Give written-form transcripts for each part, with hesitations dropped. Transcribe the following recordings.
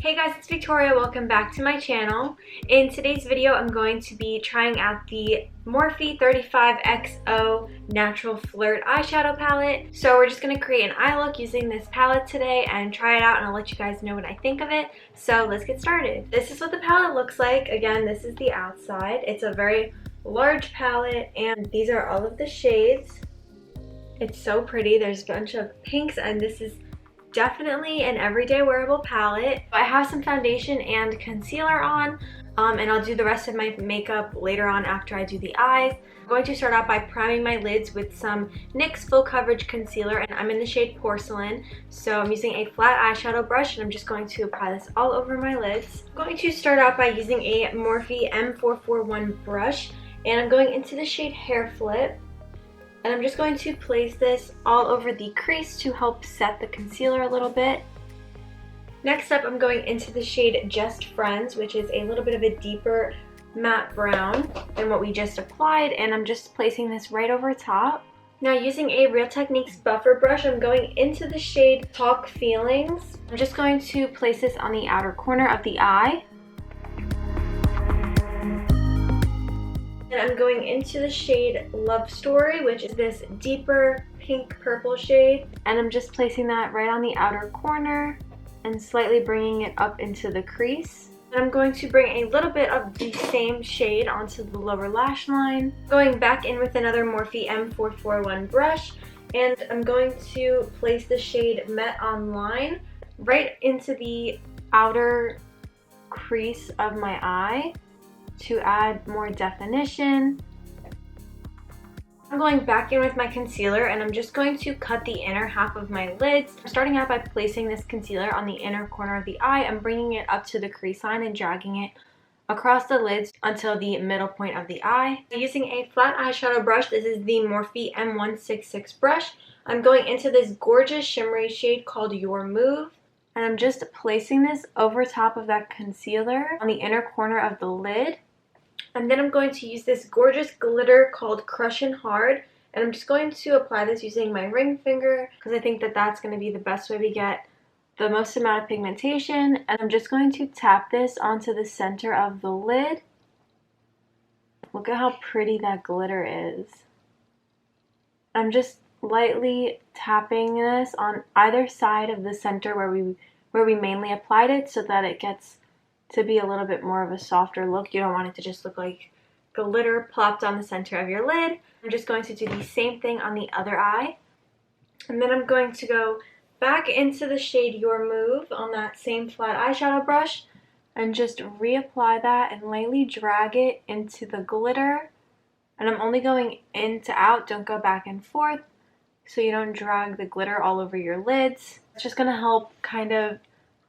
Hey guys, it's Victoria. Welcome back to my channel. In today's video, I'm going to be trying out the Morphe 35Xo Natural Flirt Eyeshadow Palette. So we're just going to create an eye look using this palette today and try it out, and I'll let you guys know what I think of it. So let's get started. This is what the palette looks like. Again, this is the outside. It's a very large palette, and these are all of the shades. It's so pretty. There's a bunch of pinks, and this is definitely an everyday wearable palette. I have some foundation and concealer on, and I'll do the rest of my makeup later on after I do the eyes. I'm going to start out by priming my lids with some NYX Full Coverage Concealer, and I'm in the shade Porcelain. So I'm using a flat eyeshadow brush, and I'm just going to apply this all over my lids. I'm going to start out by using a Morphe M441 brush, and I'm going into the shade Hair Flip. And I'm just going to place this all over the crease to help set the concealer a little bit. Next up, I'm going into the shade Just Friends, which is a little bit of a deeper matte brown than what we just applied, and I'm just placing this right over top. Now, using a Real Techniques buffer brush, I'm going into the shade Talk Feelings. I'm just going to place this on the outer corner of the eye. And I'm going into the shade Love Story, which is this deeper pink purple shade. And I'm just placing that right on the outer corner and slightly bringing it up into the crease. And I'm going to bring a little bit of the same shade onto the lower lash line. Going back in with another Morphe M441 brush, and I'm going to place the shade Met on Line right into the outer crease of my eye to add more definition. I'm going back in with my concealer, and I'm just going to cut the inner half of my lids. I'm starting out by placing this concealer on the inner corner of the eye and bringing it up to the crease line and dragging it across the lids until the middle point of the eye. Using a flat eyeshadow brush, this is the Morphe M166 brush. I'm going into this gorgeous shimmery shade called Your Move. And I'm just placing this over top of that concealer on the inner corner of the lid. And then I'm going to use this gorgeous glitter called Crushin' Hard. And I'm just going to apply this using my ring finger because I think that that's going to be the best way to get the most amount of pigmentation. And I'm just going to tap this onto the center of the lid. Look at how pretty that glitter is. I'm just lightly tapping this on either side of the center where we mainly applied it so that it gets to be a little bit more of a softer look. You don't want it to just look like glitter plopped on the center of your lid. I'm just going to do the same thing on the other eye. And then I'm going to go back into the shade Your Move on that same flat eyeshadow brush and just reapply that and lightly drag it into the glitter. And I'm only going in to out, don't go back and forth, so you don't drag the glitter all over your lids. It's just going to help kind of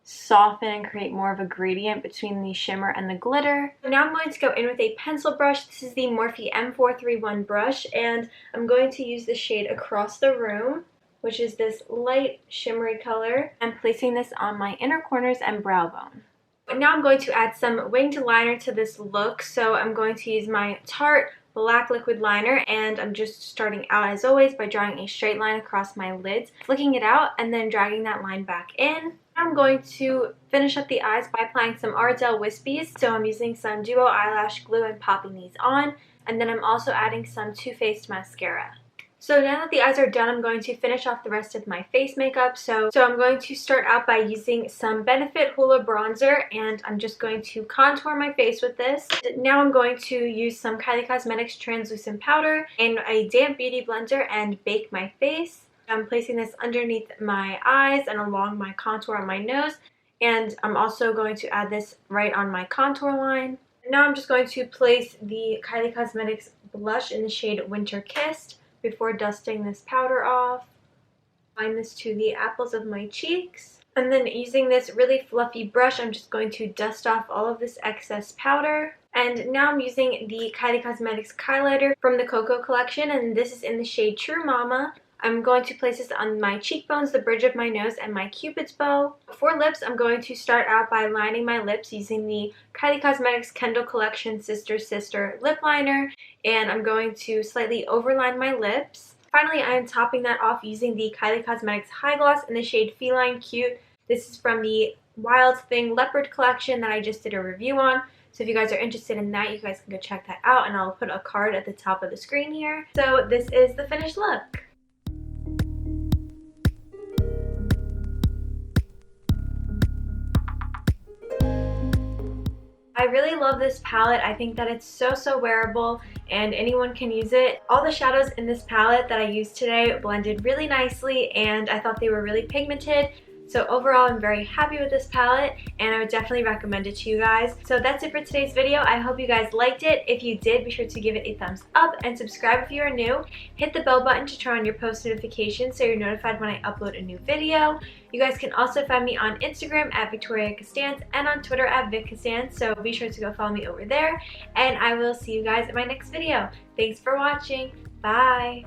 soften and create more of a gradient between the shimmer and the glitter. So now I'm going to go in with a pencil brush. This is the Morphe M431 brush, and I'm going to use the shade Across the Room, which is this light shimmery color. I'm placing this on my inner corners and brow bone. And now I'm going to add some winged liner to this look, so I'm going to use my Tarte black liquid liner, and I'm just starting out as always by drawing a straight line across my lids, flicking it out, and then dragging that line back in. I'm going to finish up the eyes by applying some Ardell wispies, so I'm using some Duo eyelash glue and popping these on, and then I'm also adding some Too Faced mascara. So now that the eyes are done, I'm going to finish off the rest of my face makeup. So I'm going to start out by using some Benefit Hoola bronzer, and I'm just going to contour my face with this. Now I'm going to use some Kylie Cosmetics translucent powder in a damp beauty blender and bake my face. I'm placing this underneath my eyes and along my contour on my nose, and I'm also going to add this right on my contour line. Now I'm just going to place the Kylie Cosmetics blush in the shade Winter Kissed before dusting this powder off. Applying this to the apples of my cheeks. And then using this really fluffy brush, I'm just going to dust off all of this excess powder. And now I'm using the Kylie Cosmetics Kylighter from the Cocoa collection, and this is in the shade True Mama. I'm going to place this on my cheekbones, the bridge of my nose, and my cupid's bow. For lips, I'm going to start out by lining my lips using the Kylie Cosmetics Kendall Collection Sister Sister Lip Liner, and I'm going to slightly overline my lips. Finally, I am topping that off using the Kylie Cosmetics High Gloss in the shade Feline Cute This is from the Wild Thing Leopard collection that I just did a review on. So if you guys are interested in that, you guys can go check that out, and I'll put a card at the top of the screen here. So this is the finished look. I really love this palette. I think that it's so wearable and anyone can use it. All the shadows in this palette that I used today blended really nicely, and I thought they were really pigmented. So overall, I'm very happy with this palette, and I would definitely recommend it to you guys. So that's it for today's video. I hope you guys liked it. If you did, be sure to give it a thumbs up and subscribe if you are new. Hit the bell button to turn on your post notifications so you're notified when I upload a new video. You guys can also find me on Instagram at Victoria Costanz and on Twitter at Vic Costanz, so be sure to go follow me over there. And I will see you guys in my next video. Thanks for watching. Bye!